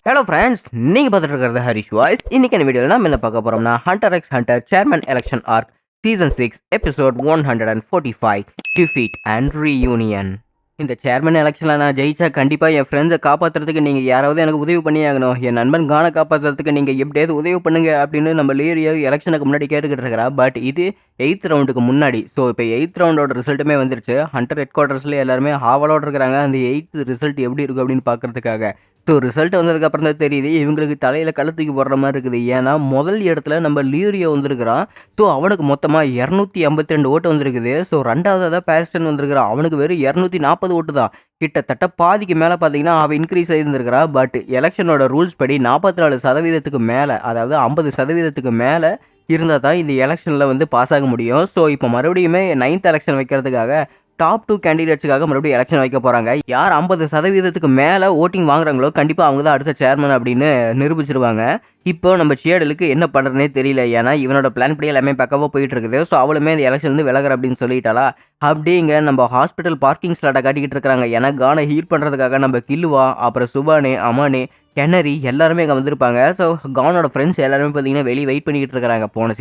Hello friends, நீங்க பார்த்துட்டு இருக்கிறது ஹரிஷ் வாய்ஸ். இன்னைக்கான வீடியோவில் நம்ம என்ன பார்க்க போறோம்னா hunter x hunter chairman election arc season 6 episode 145 defeat and reunion. இந்த சேர்மன் எலெக்ஷனில் நான் ஜெயிச்சா கண்டிப்பாக என் ஃப்ரெண்ட்ஸை காப்பாற்றுறதுக்கு நீங்கள் யாராவது எனக்கு உதவி பண்ணி ஆகணும். என் நண்பன் கானை காப்பாற்றுறதுக்கு நீங்கள் எப்படியாவது உதவி பண்ணுங்க அப்படின்னு நம்ம லீரியோ எலெக்ஷனுக்கு முன்னாடி கேட்டுக்கிட்டு இருக்கிறா. பட் இது 8th ரவுண்டுக்கு முன்னாடி. ஸோ இப்போ 8th ரவுண்டோட ரிசல்ட்டுமே வந்துருச்சு. ஹண்டர் ஹெட் குவார்ட்டர்ஸில் எல்லாருமே ஆவலோடு இருக்கிறாங்க அந்த 8th ரிசல்ட் எப்படி இருக்கும் அப்படின்னு பார்க்கறதுக்காக. ஸோ ரிசல்ட் வந்ததுக்கப்புறம் தான் தெரியுது இவங்களுக்கு தலையில் கழுத்துக்கு போடுற மாதிரி இருக்குது. ஏன்னா முதல் இடத்துல நம்ம லீரியோ வந்திருக்கிறான். ஸோ அவனுக்கு மொத்தமாக 252 ஓட்டு வந்திருக்குது. ஸோ ரெண்டாவதாக பேரிஸ்டன் வந்திருக்கிறான். அவனுக்கு வெறும் 240 ஓட்டு தான். கிட்டத்தட்ட பாதிக்கு மேலே பார்த்தீங்கன்னா அவன் இன்க்ரீஸ் ஆகியிருந்திருக்கிறான். பட் எலெக்ஷனோட ரூல்ஸ் படி 44% மேலே, அதாவது 50% மேலே இருந்தால் தான் இந்த எலெக்ஷனில் வந்து பாஸ் ஆக முடியும். ஸோ இப்போ மறுபடியுமே 9th எலெக்ஷன் வைக்கிறதுக்காக டாப் 2 கேண்டிடேட்ஸுக்காக மறுபடியும் எலெக்ஷன் வைக்க போகிறாங்க. யார் 50% மேலே ஓட்டிங் வாங்குறாங்களோ கண்டிப்பாக அவங்க தான் அடுத்த சேர்மன் அப்படின்னு நிரூபிச்சிருவாங்க. இப்போ நம்ம சியாடலுக்கு என்ன பண்ணுறதுனே தெரியல. ஏன்னா இவனோட பிளான் படி எல்லாமே பக்கவாக போயிட்டு இருக்குது. ஸோ அவளுமே இந்த எலெக்ஷன்லேருந்து விலகிற அப்படின்னு சொல்லிட்டாளா. அப்படிங்க நம்ம ஹாஸ்பிட்டல் பார்க்கிங் ஸ்லாட்டை காட்டிக்கிட்டு இருக்கிறாங்க. ஏன்னா கானை ஹீல் பண்ணுறதுக்காக நம்ம கில்லுவா, அப்புறம் சுபானே, அமானே, கெனரி எல்லாருமே இங்கே வந்திருப்பாங்க. ஸோ கானோட ஃப்ரெண்ட்ஸ் எல்லாருமே பார்த்தீங்கன்னா வெளியே வெயிட் பண்ணிக்கிட்டு இருக்கிறாங்க. போன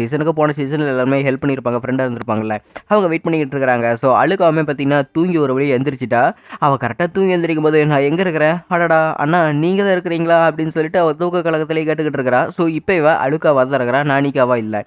சீசனில் எல்லாருமே ஹெல்ப் பண்ணியிருப்பாங்க, ஃப்ரெண்டாக இருந்திருப்பாங்கல்ல, அவங்க வெயிட் பண்ணிக்கிட்டு இருக்கிறாங்க. ஸோ அழுக்காமே பார்த்தீங்கன்னா தூங்கி ஒரு வழியை எந்திரிச்சிட்டா. அவள் கரெக்டாக தூங்கி எந்திரிக்கும் போது நான் எங்கே இருக்கிறேன், அடடா அண்ணா நீங்கள் தான் இருக்கிறீங்களா அப்படின்னு சொல்லிட்டு அவள் தூக்க கழகத்திலே கேட்டுக்கிட்டு இருக்கிறா. ஸோ இப்போ இவ அழுக்காவா தான் இருக்கிறா, நானிக்காவா இல்லை.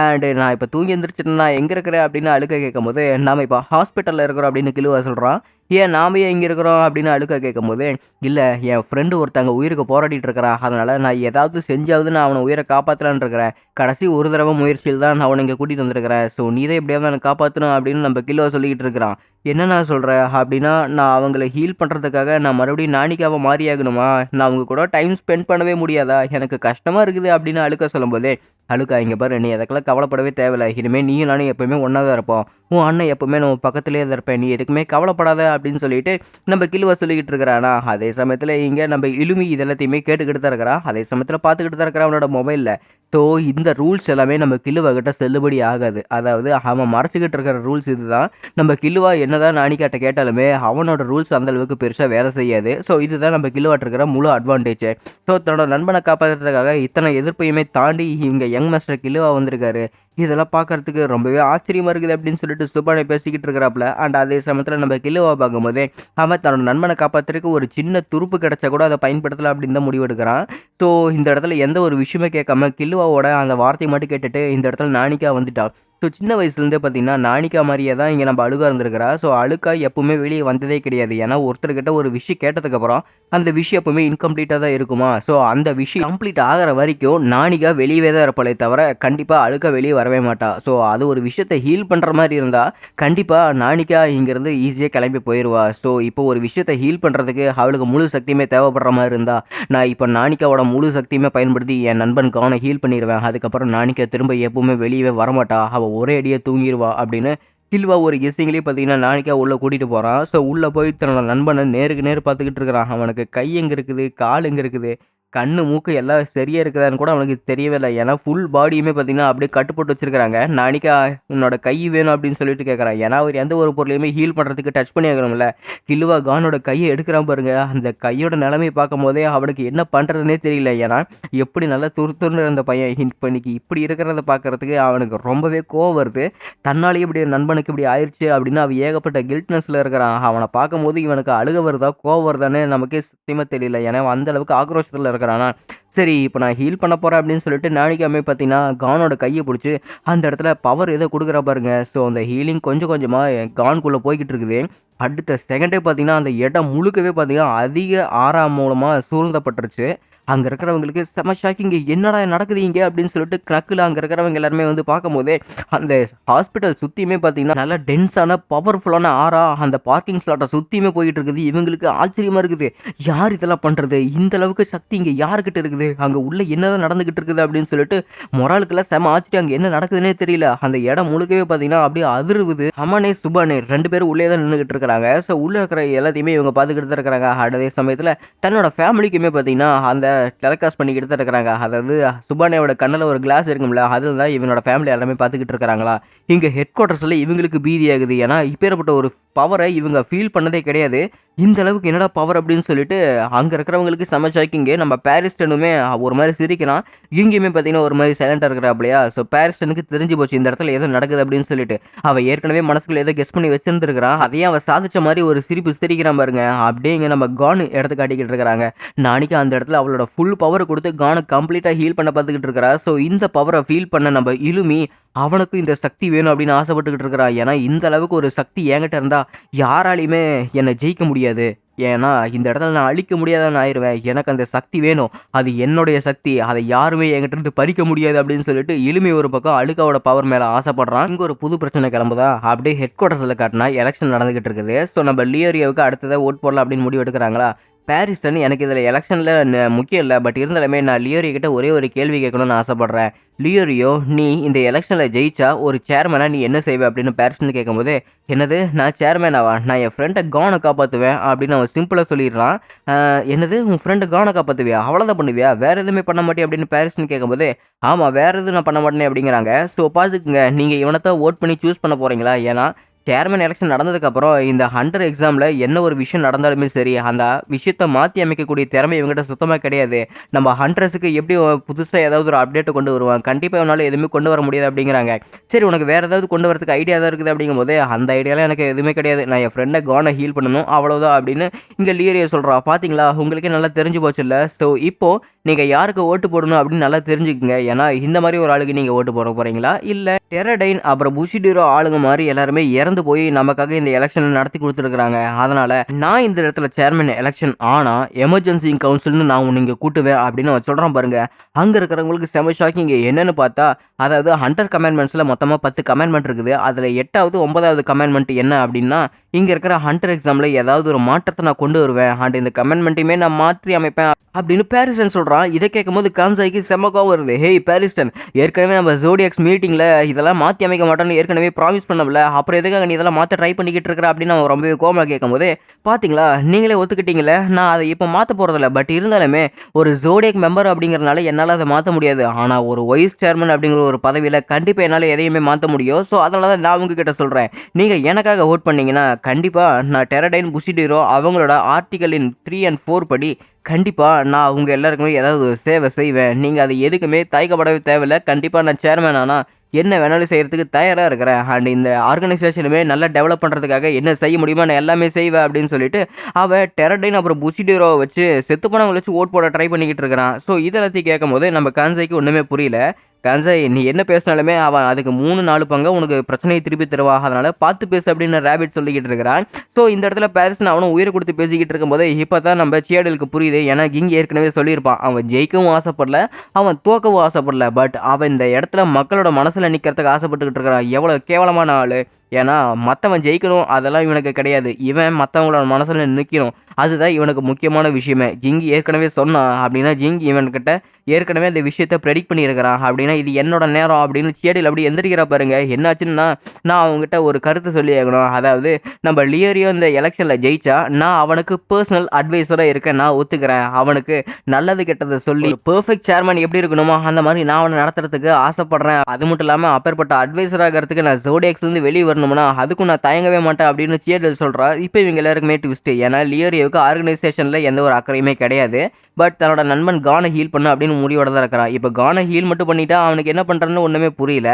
அண்டு நான் இப்போ தூங்கி எந்திரிச்சிட்டேன், நான் எங்கே இருக்கிறேன் அப்படின்னு அழுக்க கேட்கும் போது நாம் இப்போ ஹாஸ்பிட்டலில் இருக்கிறோம் அப்படின்னு கிழுவா சொல்கிறான். ஏன் நாம ஏன் இங்கே இருக்கிறோம் அப்படின்னு அழுக்க கேட்கும் போது, இல்லை என் ஃப்ரெண்டு ஒருத்தங்க உயிருக்கு போராடிட்டு இருக்கிறான், அதனால் நான் ஏதாவது செஞ்சாவது நான் அவனை உயிரை காப்பாற்றலான்னு இருக்கிறேன். கடைசி ஒரு தடவை முயற்சியில் தான் நான் அவனை இங்கே கூட்டிகிட்டு வந்திருக்கிறேன். ஸோ நீ தான் எப்படியாவது எனக்கு காப்பாற்றணும் அப்படின்னு நம்ம கிலோ சொல்லிக்கிட்டு இருக்கிறான். என்ன நான் சொல்கிறேன் அப்படின்னா, நான் அவங்கள ஹீல் பண்ணுறதுக்காக நான் மறுபடியும் நானிக்காவை மாறியாகணுமா, நான் அவங்க கூட டைம் ஸ்பெண்ட் பண்ணவே முடியாதா, எனக்கு கஷ்டமாக இருக்குது அப்படின்னு அழுக்க சொல்லும்போதே, அழுக்கா இங்கே பாரு, நீ அதுக்கெல்லாம் கவலைப்படவே தேவையில்லை. இனிமேல் நீயும் நானும் எப்போவுமே ஒன்றா தான் இருப்போம். உன் அண்ணன் எப்போவுமே நம்ம பக்கத்துலேயே தான் இருப்பேன், நீ எதுக்குமே கவலைப்படாத அப்படின்னு சொல்லிட்டு நம்ம கிழுவா சொல்லிக்கிட்டு இருக்கிறானா. அதே சமயத்தில் இங்கே நம்ம இலுமி இதெல்லாத்தையுமே கேட்டுக்கிட்டு தான் இருக்கிறான். அதே சமயத்தில் பார்த்துக்கிட்டு தான் இருக்கிறான் அவனோட மொபைலில். ஸோ இந்த ரூல்ஸ் எல்லாமே நம்ம கிழுவாக்கிட்ட செல்லுபடி ஆகாது. அதாவது அவன் மறைச்சிக்கிட்டு இருக்கிற ரூல்ஸ் இதுதான். நம்ம கிழுவா என்னதான் நானிக்காட்ட கேட்டாலுமே அவனோட ரூல்ஸ் அந்தளவுக்கு பெருசாக வேலை செய்யாது. ஸோ இதுதான் நம்ம கிழுவாட்டு இருக்கிற முழு அட்வான்டேஜ். ஸோ தன்னோட நண்பனை காப்பாற்றுறதுக்காக இத்தனை எதிர்ப்பையுமே தாண்டி இவங்க யங் மாஸ்டர் கிழுவா வந்திருக்காரு. இதெல்லாம் பார்க்கறதுக்கு ரொம்பவே ஆச்சரியமாக இருக்குது அப்படின்னு சொல்லிட்டு சுபானை பேசிக்கிட்டு இருக்கிறாப்புல. அண்ட் அதே சமயத்தில் நம்ம கிழுவா பார்க்கும்போதே அவன் தன்னோட நண்பனை காப்பாற்றுறதுக்கு ஒரு சின்ன துருப்பு கிடச்சா கூட அதை பயன்படுத்தலாம் அப்படின்னு தான் முடிவெடுக்கிறான். ஸோ இந்த இடத்துல எந்த ஒரு விஷயமே கேட்காம கிழுவாவோட அந்த வார்த்தையை மட்டும் கேட்டுட்டு இந்த இடத்துல நானிக்கா வந்துட்டான். ஸோ சின்ன வயசுலேருந்தே பார்த்தீங்கன்னா நானிக்கா மாதிரியே தான் இங்கே நம்ம அழுகா இருந்திருக்கிறா. ஸோ அழுக்கா எப்பவுமே வெளியே வந்ததே கிடையாது. ஏன்னா ஒருத்தர்கிட்ட ஒரு விஷயம் கேட்டதுக்கப்புறம் அந்த விஷயம் எப்பவுமே இன்கம்ப்ளீட்டாக தான் இருக்குமா. ஸோ அந்த விஷயம் கம்ப்ளீட் ஆகிற வரைக்கும் நானிக்கா வெளியவே தான் இருப்பாளே தவிர கண்டிப்பாக அழுக்கா வெளியே வரவே மாட்டா. ஸோ அது ஒரு விஷயத்தை ஹீல் பண்ணுற மாதிரி இருந்தால் கண்டிப்பாக நானிக்கா இங்கேருந்து ஈஸியாக கிளம்பி போயிடுவா. ஸோ இப்போ ஒரு விஷயத்தை ஹீல் பண்ணுறதுக்கு அவளுக்கு முழு சக்தியுமே தேவைப்படுற மாதிரி இருந்தால் நான் இப்போ நானிக்காவோட முழு சக்தியுமே பயன்படுத்தி என் நண்பன் கானை ஹீல் பண்ணிடுவேன். அதுக்கப்புறம் நானிக்கா திரும்ப எப்பவுமே வெளியவே வரமாட்டா, அவள் ஒரே அடியாக தூங்கிடுவா அப்படின்னு கில்வா ஒரு கெஸ்ஸிங்லேயே பார்த்தீங்கன்னா நானிக்கா உள்ளே கூட்டிகிட்டு போகிறான். ஸோ உள்ளே போய் தன்னோட நண்பனை நேருக்கு நேர் பார்த்துக்கிட்டு இருக்கிறான். அவனுக்கு கை எங்கே இருக்குது, கால் எங்கே இருக்குது, கண்ணு மூக்கு எல்லாம் சரியாக இருக்குதான்னு கூட அவனுக்கு தெரியவே இல்லை. ஏன்னா ஃபுல் பாடியுமே பார்த்தீங்கன்னா அப்படியே கட்டுப்போட்டு வச்சுருக்கிறாங்க. நானிக்கா உன்னோட கை வேணும் அப்படின்னு சொல்லிட்டு கேட்குறான். ஏன்னா அவர் எந்த ஒரு பொருளையுமே ஹீல் பண்ணுறதுக்கு டச் பண்ணி ஆகணும்ல. கில்வா கானோட கையை எடுக்கிறான் பாருங்க. அந்த கையோட நிலைமையை பார்க்கும் போதே அவனுக்கு என்ன பண்ணுறதுனே தெரியல. ஏன்னா எப்படி நல்லா துருத்துன்னு இருந்த பையன் இப்போ இன்னைக்கு இப்படி இருக்கிறத பார்க்குறதுக்கு அவனுக்கு ரொம்பவே கோவம் வருது. தன்னாலேயே இப்படி நண்பனுக்கு இப்படி ஆயிடுச்சு அப்படின்னு அவன் ஏகப்பட்ட கில்ட்னஸில் இருக்கிறான். அவனை பார்க்கும்போது இவனுக்கு அழுக வருதா கோவம் வருதான்னு நமக்கே சத்தியமாக தெரியல. ஏன்னா அந்த அளவுக்கு ஆக்ரோஷத்தில் இருக்கிறானா. சரி இப்போ நான் ஹீல் பண்ண போகிறேன் அப்படின்னு சொல்லிட்டு நானிக்காமே பார்த்தீங்கன்னா கானோட கையை பிடிச்சி அந்த இடத்துல பவர் ஏதோ கொடுக்குற பாருங்க. ஸோ அந்த ஹீலிங் கொஞ்சம் கொஞ்சமாக கான்குள்ளே போய்கிட்டு இருக்குது. அடுத்த செகண்டே பார்த்தீங்கன்னா அந்த இடம் முழுக்கவே பார்த்தீங்கன்னா அதிக ஆறாம் மூலமாக சூழ்ந்தப்பட்டுருச்சு. அங்கே இருக்கிறவங்களுக்கு செம ஷாக்கிங், என்னடா நடக்குது இங்கே அப்படின்னு சொல்லிட்டு கணக்கில் அங்கே இருக்கிறவங்க எல்லாருமே வந்து பார்க்கும்போதே அந்த ஹாஸ்பிட்டல் சுற்றியுமே பார்த்தீங்கன்னா நல்லா டென்ஸான பவர்ஃபுல்லான ஆறா அந்த பார்க்கிங் ஸ்லாட்டை சுற்றியுமே போயிட்டு இருக்குது. இவங்களுக்கு ஆச்சரியமாக இருக்குது, யார் இதெல்லாம் பண்ணுறது, இந்த அளவுக்கு சக்தி இங்கே யாருக்கிட்ட இருக்குது, அங்கே உள்ள என்னதான் நடந்துக்கிட்டு இருக்குது அப்படின்னு சொல்லிட்டு மொராலுக்கெல்லாம் செம ஆச்சரியம். அங்கே என்ன நடக்குதுன்னே தெரியல. அந்த இடம் முழுக்கவே பார்த்தீங்கன்னா அப்படியே அதிர்வுது. அமனே சுபானே 2 பேரும் உள்ளே தான் நின்றுக்கிட்டு இருக்கிறாங்க. ஸோ உள்ளே இருக்கிற எல்லாத்தையுமே இவங்க பார்த்துக்கிட்டு தான் இருக்கிறாங்க. அதே சமயத்தில் தன்னோட ஃபேமிலிக்குமே பார்த்தீங்கன்னா அந்த டெலிகாஸ்ட் பண்ணிக்கிட்டு தான் இருக்கிறாங்க. அதாவது சுபானேவோட கண்ணில் ஒரு கிளாஸ் இருக்கும்ல, அதில் தான் இவனோட ஃபேமிலி எல்லாமே பார்த்துக்கிட்டு இருக்கிறாங்களா. இங்கே ஹெட் குவார்ட்டர்ஸில் இவங்களுக்கு பீதி ஆகுது. ஏன்னா இப்பேற்பட்ட ஒரு பவரை இவங்க ஃபீல் பண்ணதே கிடையாது. இந்த அளவுக்கு என்னடா பவர் அப்படின்னு சொல்லிட்டு அங்கே இருக்கிறவங்களுக்கு செம ஷாக்கிங்கு. நம்ம பாரிஸ்டனுமே ஒரு மாதிரி சிரிக்கிறான். இங்கேயுமே பார்த்தீங்கன்னா ஒரு மாதிரி சைலண்டாக இருக்கிறாப்லையா. ஸோ பாரிஸ்டனுக்கு தெரிஞ்சு போச்சு இந்த இடத்துல ஏதோ நடக்குது அப்படின்னு சொல்லிட்டு. அவள் ஏற்கனவே மனசுக்குள்ள ஏதோ கெஸ் பண்ணி வச்சிருந்துருக்கிறான். அதையே அவள் சாதிச்ச மாதிரி ஒரு சிரிப்பு சிரிக்கிறான் பாருங்க. அப்படியே இங்கே நம்ம கான் இடத்த காட்டிக்கிட்டு இருக்கிறாங்க. நாளைக்கு அந்த இடத்துல அவளோட ஃபுல் பவர் கொடுத்து கானை கம்ப்ளீட்டாக ஹீல் பண்ண பார்த்துக்கிட்டு இருக்கிறா. ஸோ இந்த பவரை ஃபீல் பண்ண நம்ம இலுமி அவனுக்கும் இந்த சக்தி வேணும் அப்படின்னு ஆசைப்பட்டுக்கிட்டு இருக்கிறான். ஏன்னா இந்த அளவுக்கு ஒரு சக்தி என்கிட்ட இருந்தா யாராலையுமே என்னை ஜெயிக்க முடியாது. ஏன்னா இந்த இடத்துல நான் அழிக்க முடியாதான்னு ஆயிடுவேன். எனக்கு அந்த சக்தி வேணும். அது என்னுடைய சக்தி. அதை யாருமே என்கிட்ட இருந்து பறிக்க முடியாது அப்படின்னு சொல்லிட்டு எளிமை ஒரு பக்கம் அழுக்காவோட பவர் மேலே ஆசைப்படுறான். இங்கே ஒரு புது பிரச்சனை கிளம்புதா. அப்படியே ஹெட் குவார்ட்டர்ஸில் காட்டினா எலெக்ஷன் நடந்துகிட்டு இருக்குது. ஸோ நம்ம லியோரியோவுக்கு அடுத்ததாக ஓட் போடலாம் அப்படின்னு முடிவு எடுக்கிறாங்களா. பாரிஸ்டன் எனக்கு இதில் எலெக்ஷனில் முக்கியம் இல்லை. பட் இருந்தாலுமே நான் லியோரியோ கிட்ட ஒரே ஒரு கேள்வி கேட்கணும்னு ஆசைப்பட்றேன். லியோரியோ, நீ இந்த எலெக்ஷனில் ஜெயிச்சா ஒரு சேர்மனாக நீ என்ன செய்வே அப்படின்னு பாரிஸ்டன் கேட்கும்போது, என்னது நான் சேர்மேனாவா? நான் என் ஃப்ரெண்டை கானை காப்பாற்றுவேன் அப்படின்னு அவன் சிம்பிளாக சொல்லிடுறான். என்னது உன் ஃப்ரெண்டு கானை காப்பாற்றுவியா? அவ்வளோதான் பண்ணுவியா? வேறு எதுவுமே பண்ண மாட்டேன் அப்படின்னு பாரிஸ்டன் கேட்கும்போது, ஆமாம் வேறு எதுவும் நான் பண்ண மாட்டேனே அப்படிங்கிறாங்க. ஸோ பார்த்துக்குங்க, நீங்கள் இவனை தான் ஓட் பண்ணி சூஸ் பண்ண போகிறீங்களா? ஏன்னா சேர்மன் எலெக்ஷன் நடந்ததுக்கப்புறம் இந்த ஹண்டர் எக்ஸாமில் என்ன ஒரு விஷயம் நடந்தாலுமே சரி, அந்த விஷயத்தை மாற்றி அமைக்கக்கூடிய திறமை இவங்ககிட்ட சுத்தமாக கிடையாது. நம்ம ஹண்ட்ரஸுக்கு எப்படி புதுசாக ஏதாவது ஒரு அப்டேட்டை கொண்டு வருவான், கண்டிப்பாக இவனால் எதுவுமே கொண்டு வர முடியாது அப்படிங்கிறாங்க. சரி உனக்கு வேறு ஏதாவது கொண்டு வரதுக்கு ஐடியா தான் இருக்குது அப்படிங்கும்போது, அந்த ஐடியாலாம் எனக்கு எதுவுமே கிடையாது. நான் என் ஃப்ரெண்டை கானை ஹீல் பண்ணணும் அவ்வளோதான் அப்படின்னு இங்கே லியோரியோ சொல்கிறா. பார்த்தீங்களா, உங்களுக்கே நல்லா தெரிஞ்சு போச்சு இல்லை? ஸோ இப்போது நீங்கள் யாருக்கு ஓட்டு போடணும் அப்படின்னு நல்லா தெரிஞ்சுக்குங்க. ஏன்னா இந்த மாதிரி ஒரு ஆளுக்கு நீங்கள் ஓட்டு போட போகிறீங்களா, இல்லை டெரடைன் அப்புறம் புஷிடிரோ ஆளுங்க மாதிரி எல்லாருமே இறந்து போய் நமக்காக இந்த எலெக்ஷன் நடத்தி கொடுத்துருக்காங்க. அதனால நான் இந்த இடத்துல சேர்மன் எலெக்ஷன் ஆனா எமர்ஜென்சி கவுன்சில்னு நான் உன்னை இங்கே கூட்டுவேன் அப்படின்னு அவன் சொல்கிறான் பாருங்க. அங்கே இருக்கிறவங்களுக்கு செம ஷாக்கிங். என்னன்னு பார்த்தா, அதாவது ஹண்டர் கமாண்ட்மெண்ட்ஸில் மொத்தமாக 10 கமாண்ட்மெண்ட் இருக்குது. அதில் 8வது 9வது கமாண்ட்மெண்ட் என்ன அப்படின்னா, இங்கே இருக்கிற ஹண்டர் எக்ஸாமில் ஏதாவது ஒரு மாற்றத்தை நான் கொண்டு வருவேன் அண்ட் இந்த கமாண்ட்மெண்ட்டையுமே நான் மாற்றி அமைப்பேன் அப்படின்னு பாரிஸ்டன் சொல்கிறான். இதை கேட்கும்போது கான்சாய்க்கு செம்மக்காவும் வருது. ஹேய் பாரிஸ்டன், ஏற்கனவே நம்ம ஜோடியாக்ஸ் மீட்டிங்கில் இதெல்லாம் மாற்றி அமைக்க மாட்டோன்னு ஏற்கனவே ப்ராமிஸ் பண்ணல, அப்புறம் எதுக்காக நீ இதெல்லாம் மாற்ற ட்ரை பண்ணிக்கிட்டு இருக்கிற அப்படின்னு அவன் ரொம்பவே கோமா கேட்கும்போது, பார்த்தீங்களா நீங்களே ஒத்துக்கிட்டீங்களே, நான் அதை இப்போ மாற்ற போகிறதில்ல. பட் இருந்தாலுமே ஒரு ஜோடியாக் மெம்பர் அப்படிங்கிறனால என்னால் அதை மாற்ற முடியாது. ஆனால் ஒரு வைஸ் சேர்மன் அப்படிங்கிற ஒரு பதவியில் கண்டிப்பாக என்னால் எதையுமே மாற்ற முடியும். ஸோ அதனால தான் நான் உங்ககிட்ட சொல்கிறேன், நீங்கள் எனக்காக ஓட் பண்ணீங்கன்னா கண்டிப்பாக நான் டெரடைன் புஷிடிரோ அவங்களோட ஆர்டிகலின் 3 and 4 படி கண்டிப்பாக நான் உங்கள் எல்லாருக்குமே ஏதாவது ஒரு சேவை செய்வேன். நீங்கள் அது எதுக்குமே தயக்கப்படவே தேவையில்லை. கண்டிப்பாக நான் சேர்மேன் ஆனால் என்ன வேணாலும் செய்கிறதுக்கு தயாராக இருக்கிறேன். அண்ட் இந்த ஆர்கனைசேஷனுமே நல்லா டெவலப் பண்ணுறதுக்காக என்ன செய்ய முடியுமோ நான் எல்லாமே செய்வேன் அப்படின்னு சொல்லிட்டு அவள் டெரடைன் அப்புறம் புஷிடிரோவை வச்சு செத்து போனவங்களை வச்சு ஓட் போட ட்ரை பண்ணிக்கிட்டு இருக்கிறான். ஸோ இதெல்லாத்தையும் கேட்கும் போது நம்ம கான்சாய்க்கு ஒன்றுமே புரியல. கான்சாய், நீ என்ன பேசினாலுமே அவன் அதுக்கு 3-4 பங்கு உனக்கு பிரச்சனையை திருப்பி தருவா, அதனால் பார்த்து பேசு அப்படின்னு ரேபிட் சொல்லிக்கிட்டு இருக்கிறான். ஸோ இந்த இடத்துல பாரிஸ்டன் அவனும் உயிரை கொடுத்து பேசிக்கிட்டு இருக்கும்போது இப்போ தான் நம்ம சியாடலுக்கு புரியுது. ஏன்னா கிங் ஏற்கனவே சொல்லியிருப்பான், அவன் ஜெயிக்கவும் ஆசைப்படல, அவன் தோக்கவும் ஆசைப்படல. பட் அவன் இந்த இடத்துல மக்களோட மனசில் நிற்கிறதுக்கு ஆசைப்பட்டுக்கிட்டு இருக்கிறான். எவ்வளோ கேவலமான ஆள். ஏன்னா மற்றவன் ஜெயிக்கணும் அதெல்லாம் இவனுக்கு கிடையாது. இவன் மற்றவங்களோட மனசில் நிற்கணும், அதுதான் இவனுக்கு முக்கியமான விஷயமே. ஜிங் ஏற்கனவே சொன்னான் அப்படின்னா ஜிங் இவன்கிட்ட ஏற்கனவே அந்த விஷயத்தை ப்ரெடிக்ட் பண்ணியிருக்கிறான். அப்படின்னா இது என்னோட நேரம் அப்படின்னு சியாடில் அப்படி எந்திரிக்கிறா பாருங்க. என்னாச்சுன்னா, நான் அவங்ககிட்ட ஒரு கருத்து சொல்லி ஆகணும். அதாவது நம்ம லியோரியோ இந்த எலெக்ஷனில் ஜெயிச்சா நான் அவனுக்கு பர்சனல் அட்வைஸராக இருக்கேன், நான் ஒத்துக்கிறேன். அவனுக்கு நல்லது கெட்டதை சொல்லி பெர்ஃபெக்ட் சேர்மன் எப்படி இருக்கணுமோ அந்த மாதிரி நான் அவனை நடத்துறதுக்கு ஆசைப்படுறேன். அது மட்டும் இல்லாமல் அப்பேற்பட்ட அட்வைஸர் ஆகிறதுக்கு நான் ஜோடியாக்ஸ்லேருந்து வெளியே வரணும்னா அதுக்கும் நான் தயங்கவே மாட்டேன் அப்படின்னு சியாடில் சொல்கிறா. இப்போ இவங்க எல்லாருக்குமே ட்விஸ்ட். ஏன்னா லியோரியோவுக்கு ஆர்கனைசேஷனில் எந்த ஒரு அக்கறையுமே கிடையாது. பட் தன்னோட நண்பன் கானை ஹீல் பண்ண அப்படின்னு முடிவோட தான் இருக்கிறான். இப்போ கானை ஹீல் மட்டும் பண்ணிட்டா அவனுக்கு என்ன பண்ணுறன்னு ஒன்றுமே புரியல.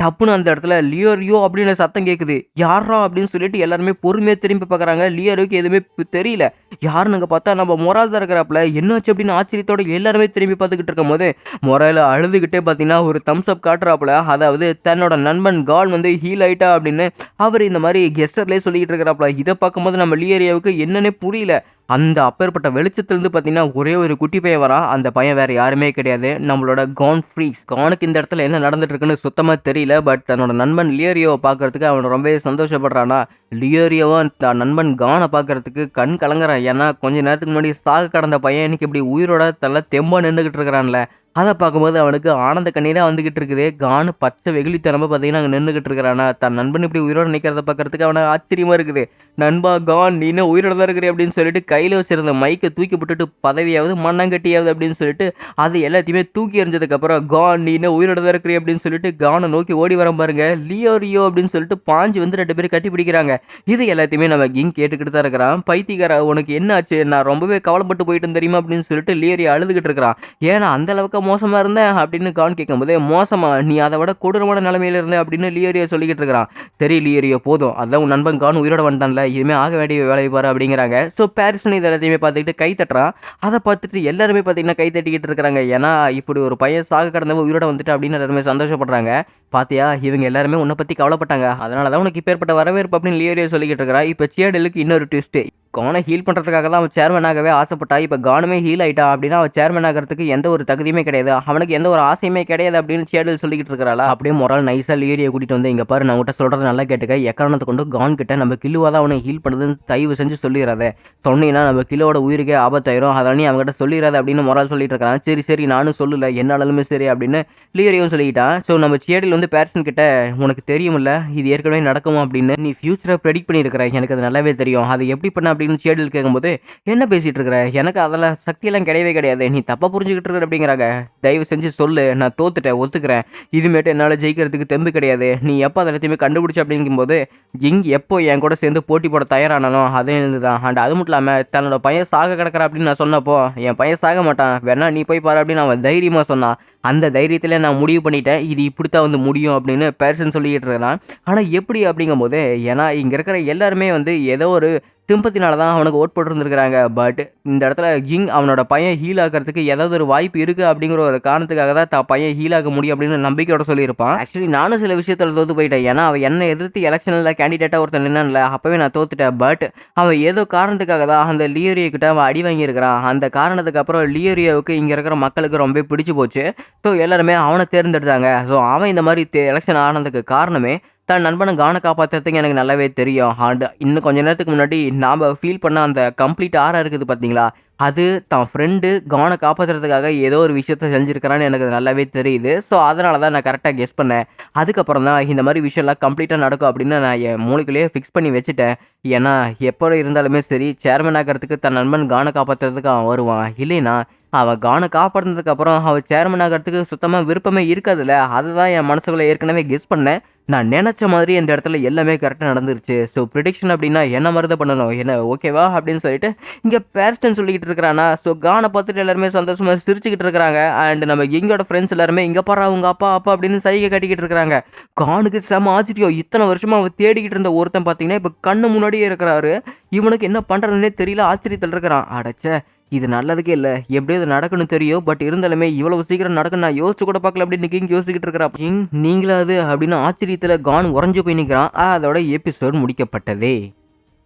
டப்புன்னு அந்த இடத்துல லியோரியோ அப்படின்னு சத்தம் கேட்குது. யாரா அப்படின்னு சொல்லிட்டு எல்லாருமே பொறுமையாக திரும்பி பார்க்குறாங்க. லியோரியோக்கு எதுவுமே தெரியல. யாருன்னு அங்கே பார்த்தா நம்ம மொரால் தான் இருக்கிறாப்புல. என்னாச்சு அப்படின்னு ஆச்சரியத்தோட எல்லாருமே திரும்பி பார்த்துக்கிட்டு இருக்கும் போது மொரால் அழுதுகிட்டே பார்த்தீங்கன்னா ஒரு தம்ஸ் அப் காட்டுறாப்புல. அதாவது தன்னோட நண்பன் கால் வந்து ஹீல் ஆயிட்டா அப்படின்னு அவர் இந்த மாதிரி கெஸ்டர்லேயே சொல்லிக்கிட்டு இருக்கிறாப்புல. இதை பார்க்கும்போது நம்ம லியோரியோவுக்கு என்னன்னே புரியல. அந்த அப்பேற்பட்ட வெளிச்சத்துலேருந்து பார்த்தீங்கன்னா ஒரே ஒரு குட்டி பையன் வரான். அந்த பையன் வேறு யாருமே கிடையாது, நம்மளோட கான் ஃப்ரீக்ஸ். கானுக்கு இந்த இடத்துல என்ன நடந்துட்டு இருக்குன்னு சுத்தமாக தெரியல. பட் தன்னோட நண்பன் லியோரியோவை பார்க்கறதுக்கு அவன் ரொம்பவே சந்தோஷப்படுறானா. லியோரியோவும் தான் நண்பன் கானை பார்க்கறதுக்கு கண் கலங்குறான். ஏன்னா கொஞ்ச நேரத்துக்கு முன்னாடி சாக கடந்த பையன் இன்னைக்கு இப்படி உயிரோட தள்ள தெம்பா நின்றுக்கிட்டு இருக்கிறான்ல. அதை பார்க்கும்போது அவனுக்கு ஆனந்த கண்ணீரா வந்துகிட்டு இருக்குது. கான் பச்சை வெகுளித்தனமா பார்த்தீங்கன்னா அங்கே நின்றுகிட்டு இருக்கிறானா, தன் நண்பன் இப்படி உயிரோட நிற்கிறத பார்க்கறதுக்கு அவனை ஆச்சரியமா இருக்குது. நண்பா கான் நீ என்ன உயிரோட தான் இருக்கிற அப்படின்னு சொல்லிட்டு கையில் வச்சிருந்த மைக்கை தூக்கி போட்டுட்டு பதவியாவது மண்ணாங்கட்டியாவது அப்படின்னு சொல்லிட்டு அது எல்லாத்தையுமே தூக்கி எறிஞ்சதுக்கப்புறம் கான் நீ என்ன உயிரோட தான் இருக்கிற அப்படின்னு சொல்லிட்டு கானை நோக்கி ஓடி வர பாருங்க. லியோ ரியோ அப்படின்னு சொல்லிட்டு பாஞ்சு வந்து 2 பேரும் கட்டி பிடிக்கிறாங்க. இது எல்லாத்தையுமே நம்ம கிங் கேட்டுக்கிட்டு தான் இருக்கிறான். பைத்தியக்காரா உனக்கு என்ன ஆச்சு, நான் ரொம்பவே கவலைப்பட்டு போயிட்டேன் தெரியுமா அப்படின்னு சொல்லிட்டு லியோரியோ அழுதுகிட்டு இருக்கிறான். ஏன்னா அந்த அளவுக்கு மோசமா இருந்தேன் அப்படின்னு கான் கேட்கும்போது, மோசமா நீ அதை விட கொடூரமான நிலைமையில இருந்த அப்படின்னு லியோரியோ சொல்லிக்கிட்டு இருக்கிறான். சரி லியோரியோ போதும், அதான் உன் நண்பன் கான் உயிரோட வந்துட்டான்ல, இதுமே ஆக வேண்டிய வேலையை பாரு அப்படிங்கிறாங்க. ஸோ பாரிசன் இது எல்லாத்தையுமே பார்த்துக்கிட்டு கை தட்டுறான். அதை பார்த்துட்டு எல்லாருமே பார்த்தீங்கன்னா கை தட்டிக்கிட்டு இருக்கிறாங்க. ஏன்னா இப்படி ஒரு பையன் சாக கடந்தவங்க உயிரோட வந்துட்டு அப்படின்னு எல்லாருமே சந்தோஷப்படுறாங்க. பாத்தியா இவங்க எல்லாருமே உன்னை பத்தி கவலைப்பட்டாங்க, அதனால தான் உனக்கு இப்பேற்பட்ட வரவேற்பு அப்படின்னு லியோரியோ சொல்லிக்கிட்டு இருக்கிறா. இப்போ சியாடலுக்கு இன்னொரு ட்விஸ்ட். கானை ஹீல் பண்ணுறதுக்காக தான் அவன் சேர்மனாகவே ஆசைப்பட்டா. இப்போ கானுமே ஹீல் ஆயிட்டா அப்படின்னா அவன் சேர்மன் ஆகிறதுக்கு எந்த ஒரு தகுதியுமே கிடையாது, அவனுக்கு எந்த ஒரு ஆசையுமே கிடையாது அப்படின்னு சியாடல் சொல்லிக்கிட்டு இருக்கிறாளா. அப்படியே மொரால் நைஸாக லியோரியை கூட்டிட்டு வந்து, இங்கே பாரு நான் உங்கள்கிட்ட சொல்கிறது நல்லா கேட்டுக்க, எக்காரணத்தை கொண்டு கான் கிட்ட நம்ம கில்லுவாக தான் அவனை ஹீல் பண்ணுறதுன்னு தயவு செஞ்சு சொல்லிடுறாத, சொன்னீங்கன்னா நம்ம கிலோட உயிருக்கே ஆபத்தாயிரும், அதனால நீ அவங்ககிட்ட சொல்லிடாத அப்படின்னு மொரால் சொல்லிட்டு இருக்கான். சரி சரி நானும் சொல்லல, என்னாலுமே சரி அப்படின்னு லியோரியும் சொல்லிக்கிட்டான். ஸோ நம்ம சியாடல் வந்து பாரிசன் கிட்ட உனக்கு தெரியுமில்ல இது ஏற்கனவே நடக்குமா அப்படின்னு, நீ ஃபியூச்சரை ப்ரெடிக்ட் பண்ணியிருக்கிற, எனக்கு அது நல்லாவே தெரியும், அது எப்படி பண்ண அப்படின்னு சியாடல் கேட்கும்போது, என்ன பேசிட்டு இருக்கிற, எனக்கு அதெல்லாம் சக்தியெல்லாம் கிடையவே கிடையாது, நீ தப்பா புரிஞ்சுக்கிட்டு இருக்கிற அப்படிங்கிறாங்க. தயவு செஞ்சு சொல்லு, நான் தோத்துட்டேன் ஒத்துக்கிறேன், இதுமேட்டு என்னால் ஜெயிக்கிறதுக்கு தெம்பு கிடையாது, நீ எப்போ அதை எல்லாத்தையுமே கண்டுபிடிச்ச அப்படிங்கும்போது ஜிங் எப்போ என் கூட சேர்ந்து போட்டி போட தயாரானாலும் அதே தான். அண்ட் அது மட்டும் இல்லாமல் தன்னோட பையன் சாக கிடக்கிற அப்படின்னு நான் சொன்னப்போ என் பையன் சாக மாட்டான், வேணா நீ போய் பாரு அப்படின்னு அவன் தைரியமாக சொன்னான். அந்த தைரியத்தில் நான் முடிவு பண்ணிட்டேன் இது இப்படித்தான் வந்து முடியும் அப்படின்னு பாரிசன் சொல்லிக்கிட்டு இருக்கலாம். ஆனால் எப்படி அப்படிங்கும்போது, ஏன்னா இங்கே இருக்கிற எல்லாருமே வந்து ஏதோ ஒரு சிம்பத்தினால தான் அவனுக்கு ஓட் போட்டுருந்துருக்காங்க. பட் இந்த இடத்துல ஜிங் அவனோட பையன் ஹீல் ஆகிறதுக்கு ஏதாவது ஒரு வாய்ப்பு இருக்குது அப்படிங்கிற ஒரு காரணத்துக்காக தான் தான் பையன் ஹீல் ஆக முடியும் அப்படின்னு நம்பிக்கையோட சொல்லியிருப்பான். ஆக்சுவலி நானும் சில விஷயத்தில் தோற்று போயிட்டேன், ஏன்னா அவன் என்னை எதிர்த்து எலெக்ஷனில் கேண்டிடேட்டாக ஒருத்தன் நின்னான்ல, அப்போவே நான் தோத்துட்டேன். பட் அவன் ஏதோ காரணத்துக்காக தான் அந்த லியோரியோ கிட்ட அவன் அடி வாங்கியிருக்கிறான். அந்த காரணத்துக்கு அப்புறம் லியோரியோவுக்கு இங்கே இருக்கிற மக்களுக்கு ரொம்ப பிடிச்சி போச்சு. ஸோ எல்லாருமே அவனை தேர்ந்தெடுத்தாங்க. ஸோ அவன் இந்த மாதிரி எலெக்ஷன் ஆனதுக்கு காரணமே தன் நண்பனை கானை காப்பாற்றுறதுக்கு எனக்கு நல்லாவே தெரியும். அண்ட் இன்னும் கொஞ்ச நேரத்துக்கு முன்னாடி நாம் ஃபீல் பண்ண அந்த கம்ப்ளீட் ஆரா இருக்குது பார்த்தீங்களா, அது தான் ஃப்ரெண்டு கானை காப்பாற்றுறதுக்காக ஏதோ ஒரு விஷயத்த செஞ்சுருக்கிறான்னு எனக்கு நல்லாவே தெரியுது. ஸோ அதனால தான் நான் கரெக்டாக கெஸ் பண்ணேன். அதுக்கப்புறம் தான் இந்த மாதிரி விஷயம்லாம் கம்ப்ளீட்டாக நடக்கும் அப்படின்னு நான் என் மூளைக்குள்ளேயே ஃபிக்ஸ் பண்ணி வச்சுட்டேன். ஏன்னா எப்போ இருந்தாலுமே சரி சேர்மன் ஆகிறதுக்கு தன் நண்பன் கானை காப்பாற்றுறதுக்கு அவன் வருவான். இல்லைன்னா அவன் கானை காப்பாற்றினதுக்கப்புறம் அவன் சேர்மன் ஆகிறதுக்கு சுத்தமாக விருப்பமே இருக்காதுல்ல. அதுதான் என் மனசுக்குள்ளே ஏற்கனவே கெஸ் பண்ணேன். நான் நினச்ச மாதிரி இந்த இடத்துல எல்லாமே கரெக்டாக நடந்துருச்சு. ஸோ ப்ரிடிக்ஷன் அப்படின்னா என்ன மாதிரி தான் பண்ணணும், என்ன ஓகேவா அப்படின்னு சொல்லிட்டு இங்கே பேரிஸ்டன் சொல்லிக்கிட்டு இருக்கிறானா. ஸோ கானை பார்த்துட்டு எல்லாருமே சந்தோஷமாக சிரிச்சுக்கிட்டு இருக்கிறாங்க. அண்ட் நம்ம எங்களோட ஃப்ரெண்ட்ஸ் எல்லாருமே இங்கே பாரு அவங்க அப்பா அப்பா அப்படின்னு சைகை கட்டிக்கிட்டு இருக்கிறாங்க. கானுக்கு செம ஆச்சரியம், இத்தனை வருஷமாக அவன் தேடிக்கிட்டு இருந்த ஒருத்தன் பார்த்தீங்கன்னா இப்போ கண்ணு முன்னாடியே இருக்கிறாரு. இவனுக்கு என்ன பண்ணுறதுன்னே தெரியல, ஆச்சரியத்தில் இருக்கிறான். அடைச்ச இது நல்லதுக்கே இல்லை, எப்படியோ இது நடக்கணும் தெரியும், பட் இருந்தாலுமே இவ்வளவு சீக்கிரம் நடக்கும் நான் யோசிச்சு கூட பார்க்கல அப்படின்னு கிங் யோசிச்சுக்கிட்டு இருக்கிறா. கிங் நீங்களாது அப்படின்னு ஆச்சரியத்தில் கான் உறைஞ்சு போய் நிற்கிறான். அதோட எபிசோட் முடிக்கப்பட்டதே.